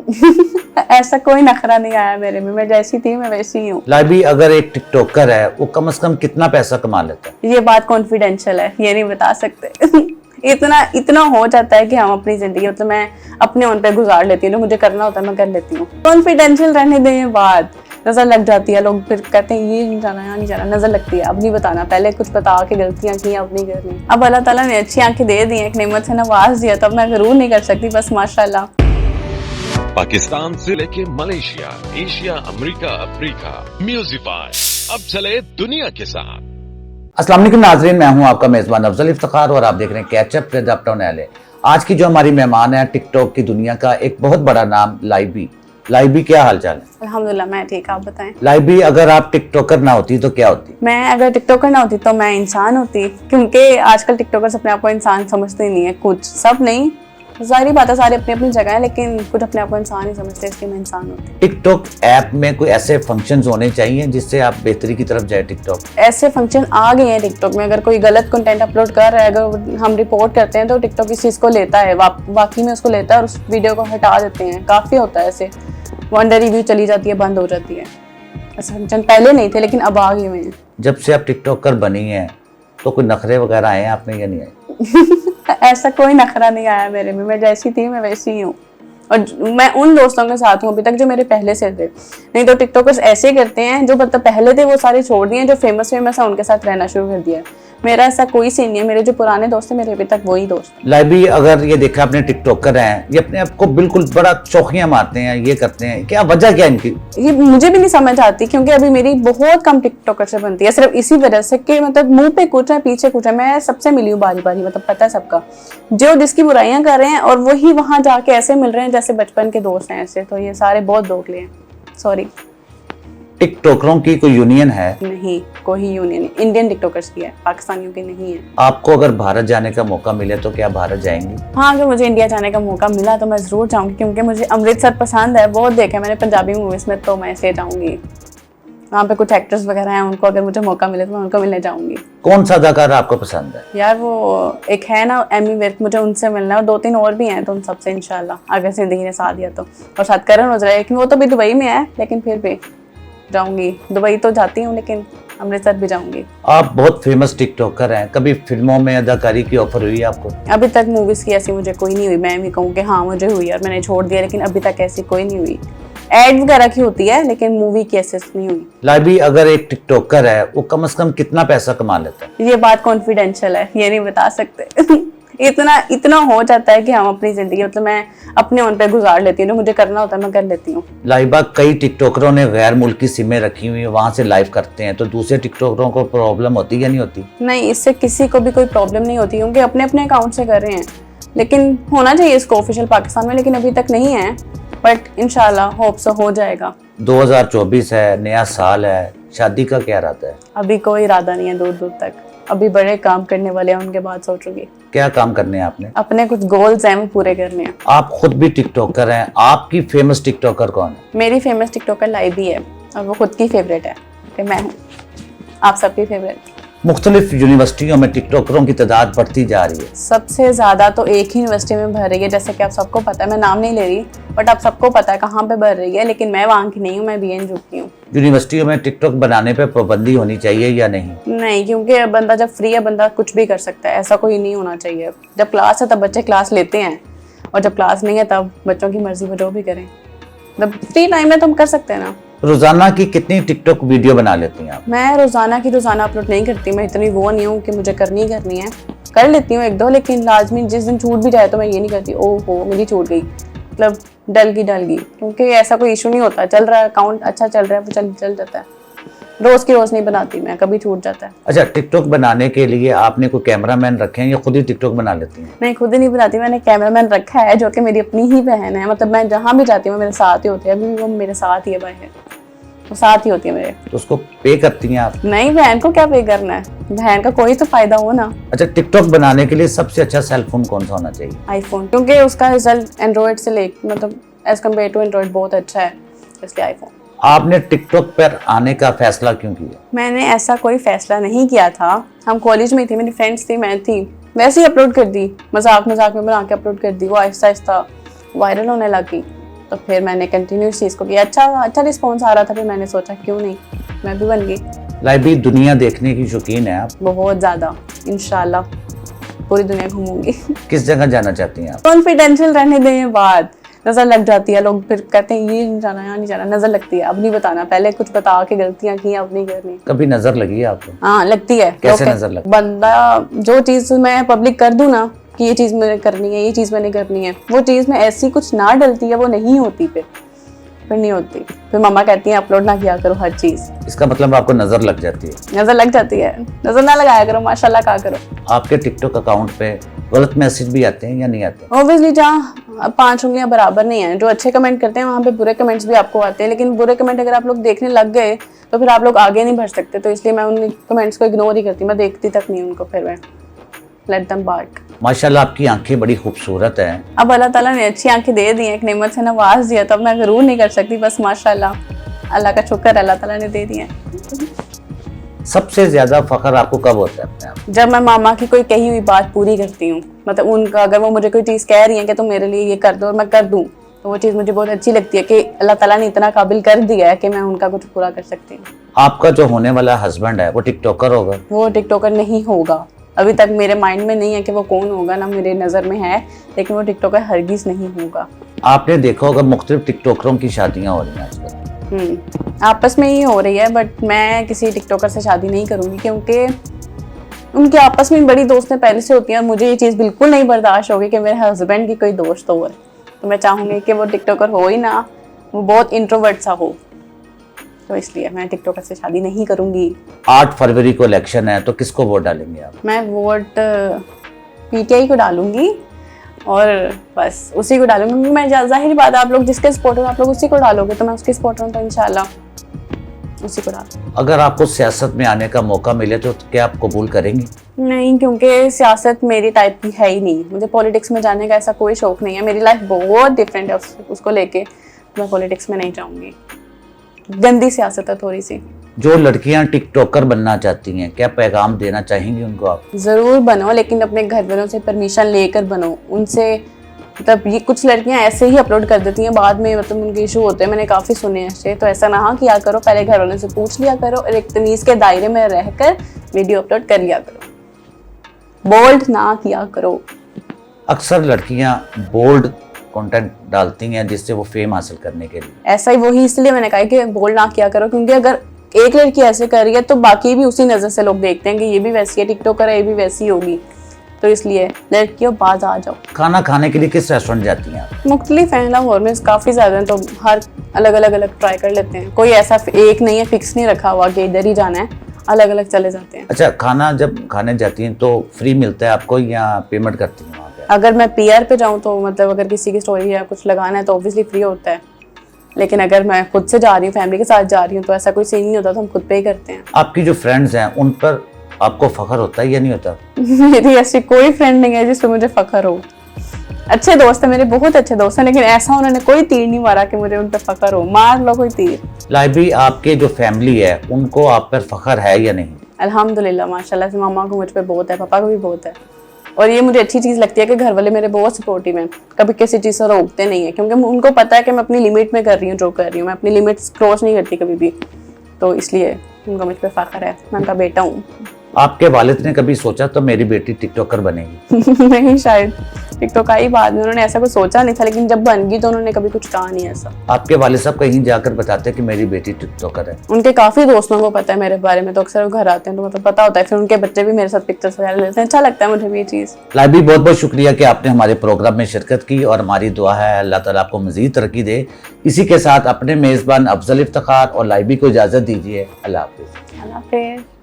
ऐसा कोई नखरा नहीं आया मेरे में, मैं जैसी थी मैं वैसी ही हूँ। लाइबी अगर एक टिकटॉकर है वो कम से कम कितना पैसा कमा लेता है? ये बात कॉन्फिडेंशियल है, ये नहीं बता सकते। इतना हो जाता है कि हम अपनी जिंदगी मतलब मैं अपने उन पे गुजार लेती हूँ, मुझे करना होता है मैं कर लेती हूँ। कॉन्फिडेंशियल रहने दें बात, नजर लग जाती है, लोग फिर कहते हैं ये नहीं जाना यहाँ नहीं जाना, नजर लगती है। अब नहीं बताना, पहले कुछ बता के गलतियां की अब नहीं करनी। अब अल्लाह ताला ने अच्छी आंखें दे दी, एक नेमत से नवाज दिया, तब मैं जरूर नहीं कर सकती, बस माशाल्लाह। पाकिस्तान से लेके मलेशिया, एशिया, अमेरिका, अफ्रीका, म्यूजिफाई अब चले दुनिया के साथ। अस्सलाम वालेकुम नाजरीन, मैं हूं आपका मेजबान अफजल इफ्तिखार और आप देख रहे हैं कैचअप विद अपटोन एले। आज की जो हमारी मेहमान है टिकटॉक की दुनिया का एक बहुत बड़ा नाम लाइबी। लाइबी, क्या हालचाल है? अल्हम्दुलिल्लाह मैं ठीक, आप बताएं। लाइबी, अगर आप टिकटॉकर ना होती तो क्या होती? मैं अगर टिकटॉकर ना होती तो मैं इंसान होती, क्योंकि आजकल टिकटॉकर्स अपने आप को इंसान समझते ही नहीं है। कुछ, सब नहीं, सारी बातें सारी अपनी अपनी जगह है, लेकिन कुछ अपने आप को इंसान ही समझते, इसलिए मैं इंसान होती। टिकटॉक ऐप में कोई ऐसे फंक्शंस होने चाहिए जिससे आप बेहतरी की तरफ जाए टिकटॉक? ऐसे फंक्शन आ गए हैं टिकटॉक में, अगर कोई गलत कंटेंट अपलोड कर रहा है, अगर हम रिपोर्ट करते हैं तो टिकटॉक इस चीज़ को लेता है, वाकई में उसको लेता है और उस वीडियो को हटा देते हैं। काफ़ी होता है ऐसे, वो अंडर रिव्यू चली जाती है, बंद हो जाती है। ऐसे फंक्शन पहले नहीं थे लेकिन अब आ गए हुए हैं। जब से आप टिकटॉकर बनी हैं तो कोई नखरे वगैरह आए हैं आप में या नहीं आए? ऐसा कोई नखरा नहीं आया मेरे में, मैं जैसी थी मैं वैसी ही हूँ। और मैं उन दोस्तों के साथ हूँ अभी तक जो मेरे पहले से थे। नहीं तो टिकटॉकर्स ऐसे करते हैं जो मतलब पहले थे वो सारे छोड़ दिए, जो फेमस है उनके साथ रहना शुरू कर दिया है। मेरा ऐसा कोई सीन नहीं है, मेरे जो पुराने दोस्त हैं मेरे अभी तक वही दोस्त। लाइबी, अगर ये देखा अपने टिकटॉकर हैं, ये अपने आप को बिल्कुल बड़ा चौखियां मारते हैं, ये करते हैं, क्या वजह क्या इनकी? ये मुझे भी नहीं समझ आती, क्योंकि अभी मेरी बहुत कम टिकटॉकर से बनती है, सिर्फ इसी वजह से कि मतलब मुंह पे कुछ है पीछे कुछ है। मैं सबसे मिली हूँ बारी बारी, मतलब पता है सबका, जो जिसकी बुराइयां कर रहे हैं और वही वहां जाके ऐसे मिल रहे हैं जैसे बचपन के दोस्त हैं ऐसे। तो ये सारे बहुत दोगले हैं, सॉरी। टिकटॉकरों की कोई यूनियन है? नहीं, कोई यूनियन नहीं, इंडियन टिकटॉकर्स की है, पाकिस्तानियों की नहीं है। आपको अगर भारत जाने का मौका मिले तो क्या भारत जाएंगी? हाँ, अगर मुझे इंडिया जाने का मौका मिला तो मैं जरूर जाऊंगी, क्योंकि मुझे अमृतसर पसंद है, बहुत देखा मैंने पंजाबी मूवीज में, तो मैं ऐसे जाऊंगी। वहाँ पे कुछ एक्टर्स वगैरह हैं, उनको अगर मुझे मौका मिले तो मैं उनको मिलने जाऊंगी। कौन सा अदाकार आपको पसंद है? यार वो एक है ना एमी विर्क, मुझे उनसे मिलना है, और 2-3 और भी हैं, तो उन सबसे इंशाल्लाह अगर जिंदगी ने साथ दिया तो। और साथ करण औजला, लेकिन वो तो भी दुबई में है, लेकिन फिर भी जाऊंगी। दुबई तो जाती हूँ लेकिन अमृतसर भी जाऊंगी। आप बहुत फेमस टिकटॉकर हैं, कभी फिल्मों में अदाकारी की ऑफर हुई है आपको? अभी तक मूवीज की ऐसी मुझे कोई नहीं हुई। मैं भी कहूँ कि हाँ मुझे हुई और मैंने छोड़ दिया, लेकिन अभी तक ऐसी कोई नहीं हुई। एड वगैरह की होती है लेकिन मूवी की ऐसे नहीं हुई। लाइबी, अगर एक टिकटॉकर है वो कम से कम कितना पैसा कमा लेता है? ये बात कॉन्फिडेंशियल है, ये नहीं बता सकते। इतना हो जाता है कि हम अपनी जिंदगी मतलब मैं अपने उन पे गुजार लेती हूँ, मुझे करना होता है मैं कर लेती हूँ। लाइबा, कई टिकटॉकरों ने गैर मुल्की सिमें रखी हुई है, वहां से लाइव करते हैं, तो दूसरे टिकटॉकरों को प्रॉब्लम होती है या नहीं होती? नहीं, इससे किसी को भी कोई प्रॉब्लम नहीं होती, क्योंकि अपने अपने अकाउंट से कर रहे हैं। लेकिन होना चाहिए इसको ऑफिशियल पाकिस्तान में, लेकिन अभी तक नहीं है, बट इंशाल्लाह होप सो हो जाएगा। 2024 है, नया साल है, शादी का क्या इरादा है? अभी कोई इरादा नहीं है दूर दूर तक, अभी बड़े काम करने वाले हैं, उनके बाद सोचूंगी। क्या काम करने हैं आपने? अपने कुछ गोल्स हैं वो पूरे करने हैं। आप खुद भी टिकटॉकर हैं, आपकी फेमस टिकटॉकर कौन है? मेरी फेमस टिकटॉकर लाइबी है, और वो खुद की फेवरेट है कि मैं हूँ आप सबकी फेवरेट। मुख्तलिफ यूनिवर्सिटियों में टिकटॉकरों की तादाद बढ़ती जा रही है। सबसे ज्यादा तो एक ही यूनिवर्सिटी में भर रही है, जैसे कि आप सबको पता है, मैं नाम नहीं ले रही, बट आप सबको पता है कहाँ पे भर रही है, लेकिन मैं वहाँ की नहीं हूँ, मैं BNU की हूँ। यूनिवर्सिटियों में टिकटॉक बनाने पे पाबंदी होनी चाहिए या नहीं? नहीं, क्योंकि बंदा जब फ्री है बंदा कुछ भी कर सकता है, ऐसा कोई नहीं होना चाहिए। जब क्लास है तब बच्चे क्लास लेते हैं, और जब क्लास नहीं है तब बच्चों की मर्जी वो जो भी करें। जब फ्री टाइम है तो हम कर सकते हैं ना। रोजाना की कितनी टिकटॉक वीडियो बना लेती हैं आप? मैं रोजाना अपलोड नहीं करती, मैं इतनी वो नहीं हूँ कि मुझे करनी है। कर लेती हूँ 1-2, लेकिन लाजमी जिस दिन छूट भी जाए तो मैं ये नहीं करती ओहो मेरी छूट गई, मतलब डल गई, क्योंकि ऐसा कोई इशू नहीं होता। चल रहा है अकाउंट अच्छा चल रहा है, वो चल जाता है। रोज की रोज नहीं बनाती मैं, कभी छूट जाता है। अच्छा, टिकटॉक बनाने के लिए आपने कोई कैमरामैन रखे हैं या खुद ही टिकटॉक बना लेती हैं? नहीं, खुद ही नहीं बनाती, मैंने कैमरामैन रखा है जो कि मेरी अपनी ही बहन है। मतलब मैं जहाँ भी जाती हूँ मेरे साथ ही होती है, अभी भी वो मेरे साथ ही है, बहन वो साथ ही होती है मेरे। तो उसको पे करती हैं आप? नहीं, बहन को क्या पे करना है, बहन का कोई तो फायदा हो ना। अच्छा, टिकटॉक बनाने के लिए सबसे अच्छा सेलफोन कौन सा होना चाहिए? आईफोन, क्योंकि उसका रिजल्ट एंड्रॉइड से ले मतलब एज कम्पेयर टू एंड्रॉइड बहुत अच्छा है, इसलिए आईफोन। आपने टिकटॉक पर आने का फैसला क्यों किया? मैंने ऐसा कोई फैसला नहीं किया था। हम कॉलेज में थी, मेरी फ्रेंड्स थी, मैं थी, वैसे ही अपलोड कर दी, मजाक में बना के अपलोड कर दी। वो आहिस्ता आहिस्ता वायरल होने लगी, तो फिर मैंने कंटिन्यू इस चीज़ को किया, अच्छा रिस्पॉन्स आ रहा था, फिर मैंने सोचा क्यों नहीं मैं भी बन गई। लाइबी दुनिया देखने की शौकीन है आप? बहुत ज़्यादा, इंशाल्लाह पूरी दुनिया घूमूंगी। किस जगह जाना चाहती हैं आप? कॉन्फिडेंशियल रहने देने बाद नजर लग जाती है, लोग फिर कहते हैं ये नहीं जाना यहाँ नहीं जाना, नजर लगती है। अब नहीं बताना, पहले कुछ बता के गलतियां की अब नहीं करनी। कभी नजर लगी है आपको? हाँ लगती है। कैसे नजर लगती? बंदा जो चीज मैं पब्लिक कर दूं ना कि ये चीज मैंने करनी है, ये चीज मैंने करनी है, वो चीज में ऐसी कुछ ना डलती है, वो नहीं होती, फिर नहीं होती। फिर मम्मा कहती है अपलोड ना किया करो हर चीज। इसका मतलब आपको नजर लग जाती है? नजर लग जाती है, नजर ना लगाया करो, माशाल्लाह कहा करो। आपके टिकटॉक अकाउंट पे गलत मैसेज भी आते हैं या नहीं आते? ऑब्वियसली जहाँ 5 उंगलियां बराबर नहीं है, जो अच्छे कमेंट करते हैं वहाँ पे बुरे कमेंट्स भी आपको आते हैं, लेकिन बुरे कमेंट अगर आप लोग देखने लग गए तो फिर आप लोग आगे नहीं बढ़ सकते। तो इसलिए मैं उन कमेंट्स को इग्नोर ही करती, मैं देखती तक नहीं उनको, फिर मैं लेट देम बार्क। माशाल्लाह आपकी आंखें बड़ी खूबसूरत हैं। अब अल्लाह ताला ने अच्छी आंखें दे दी हैं, एक नेमत से नवाज दिया, तो अब मैं जरूर नहीं कर सकती, बस माशाल्लाह अल्लाह का शुक्र है, अल्लाह ताला ने दे दिए हैं। सबसे ज्यादा फख्र आपको कब होता है अपने आप? जब मैं मामा की कोई कही हुई बात पूरी करती हूँ, मतलब उनका अगर वो मुझे कोई चीज़ कह रही है कि तुम मेरे लिए ये कर दो और मैं कर दूँ, तो वो चीज़ मुझे बहुत अच्छी लगती है कि अल्लाह ताला ने इतना काबिल कर दिया है कि मैं उनका कुछ पूरा कर सकती हूँ। आपका जो होने वाला हस्बैंड है वो टिकटॉकर होगा? वो टिकटॉकर नहीं होगा, अभी तक मेरे माइंड में नहीं है कि वो कौन होगा, ना मेरे नज़र में है, लेकिन वो टिकटॉकर हरगिज़ नहीं होगा। आपने देखा होगा मुख्तलिफ टिकटॉकरों की शादियां हो रही हैं आजकल। आपस में ही हो रही है, बट मैं किसी टिकटॉकर से शादी नहीं करूँगी, क्योंकि उनके आपस में बड़ी दोस्तें पहले से होती हैं और मुझे ये चीज़ बिल्कुल नहीं बर्दाश्त होगी कि मेरे हस्बैंड की कोई दोस्त हो। तो मैं चाहूँगी कि वो टिकटॉकर हो ही ना, वो बहुत इंट्रोवर्ट सा हो, तो इसलिए मैं टिकटॉकर से शादी नहीं करूँगी। 8 फरवरी को इलेक्शन है, तो किसको वोट डालेंगे आप? मैं वोट PTI को डालूंगी और बस उसी को डालूंगी, क्योंकि मैं जाहिर बात है आप लोग जिसके सपोर्टर आप लोग उसी को डालोगे, तो मैं उसके सपोर्टर हूँ, तो इंशाल्लाह उसी को डालूंगी। अगर आपको सियासत में आने का मौका मिले तो क्या आप कबूल करेंगी? नहीं, क्योंकि सियासत मेरी टाइप की है ही नहीं, मुझे पॉलिटिक्स में जाने का ऐसा कोई शौक नहीं है, मेरी लाइफ बहुत डिफरेंट है उसको लेके, मैं पॉलिटिक्स में नहीं जाऊँगी, गंदी सियासत है थोड़ी सी। जो लड़कियां टिकटॉकर बनना चाहती हैं, क्या पैगाम देना चाहेंगी उनको आप? ज़रूर बनो, लेकिन अपने घर वालों से परमिशन लेकर बनो, उनसे मतलब ये कुछ लड़कियां ऐसे ही अपलोड कर देती हैं, बाद में मतलब उनके इशू होते हैं, मैंने काफ़ी सुने हैं ऐसे, तो ऐसा ना किया करो, पहले घर वालों से पूछ लिया करो और एक तमीज़ के दायरे में रहकर वीडियो अपलोड कर लिया करो, बोल्ड ना किया करो। अक्सर लड़कियां बोल्ड कंटेंट डालती हैं जिससे वो फेम हासिल करने के लिए। ऐसा ही वही इसलिए मैंने कहा कि बोल्ड ना किया करो, क्योंकि अगर एक लड़की ऐसे कर रही है तो बाकी भी उसी नज़र से लोग देखते हैं कि ये भी वैसी है, टिकटॉकर है, ये भी वैसी होगी, तो इसलिए लड़कियों बाज आ जाओ। खाना खाने के लिए किस रेस्टोरेंट जाती हैं आप? मुख्तलिफ हैं, लाहौर में काफ़ी ज़्यादा हैं, तो हर अलग अलग ट्राई कर लेते हैं, कोई ऐसा एक नहीं है, फिक्स नहीं रखा हुआ कि इधर ही जाना है, अलग अलग चले जाते हैं। अच्छा, खाना जब खाने जाती हैं तो फ्री मिलता है आपको या पेमेंट करती हैं वहाँ पे? अगर मैं PR पे जाऊँ तो मतलब अगर किसी की स्टोरी या कुछ लगाना है तो ऑब्वियसली फ्री होता है, लेकिन अगर मैं खुद से जा रही हूँ, फैमिली के साथ जा रही हूँ, तो ऐसा कोई सीन नहीं होता, तो हम खुद पे ही करते हैं। आपकी जो फ्रेंड्स हैं उन पर आपको फख्र होता है या नहीं होता? मेरी ऐसी कोई फ्रेंड नहीं है जिस पे मुझे फख्र हो। अच्छे दोस्त हैं मेरे, बहुत अच्छे दोस्त हैं, लेकिन ऐसा उन्होंने कोई तीर नहीं मारा कि मुझे उन पर फख्र हो, मार लो कोई तीर। लाइबी, आपके जो फैमिली है उनको आप पर फख्र है या नहीं? अल्हम्दुलिल्लाह माशाल्लाह से मामा को मुझ पे बहुत है, पापा को भी बहुत है, और ये मुझे अच्छी चीज़ लगती है कि घर वाले मेरे बहुत सपोर्टिव हैं, कभी किसी चीज़ से रोकते नहीं है, क्योंकि उनको पता है कि मैं अपनी लिमिट में कर रही हूँ, जो कर रही हूँ मैं अपनी लिमिट्स क्रॉस नहीं करती कभी भी, तो इसलिए उनको मुझ पर फख्र है, मैं उनका बेटा हूँ। आपके वालिद ने कभी सोचा तो मेरी बेटी टिकटॉकर बनेगी? नहीं, शायद टिकटॉक आई बाद में, उन्होंने ऐसा कुछ सोचा नहीं था, लेकिन जब बन गई तो उन्होंने कभी कुछ कहा नहीं ऐसा। आपके वालिद साहब कहीं जाकर बताते हैं कि मेरी बेटी टिकटॉकर है? उनके काफ़ी दोस्तों को पता है मेरे बारे में, तो अक्सर वो घर आते हैं तो मतलब पता होता है, फिर उनके बच्चे भी मेरे साथ पिक्चर्स वगैरह लेते हैं, अच्छा लगता है मुझे भी ये चीज़। लाइबी, बहुत बहुत शुक्रिया कि आपने हमारे प्रोग्राम में शिरकत की, और हमारी दुआ है अल्लाह ताला आपको मज़ीद तरक्की दे। इसी के साथ अपने मेज़बान अफजल इफ्तिखार और लाइबी को इजाज़त दीजिए। अल्लाह हाफिज़। अल्लाह हाफिज़।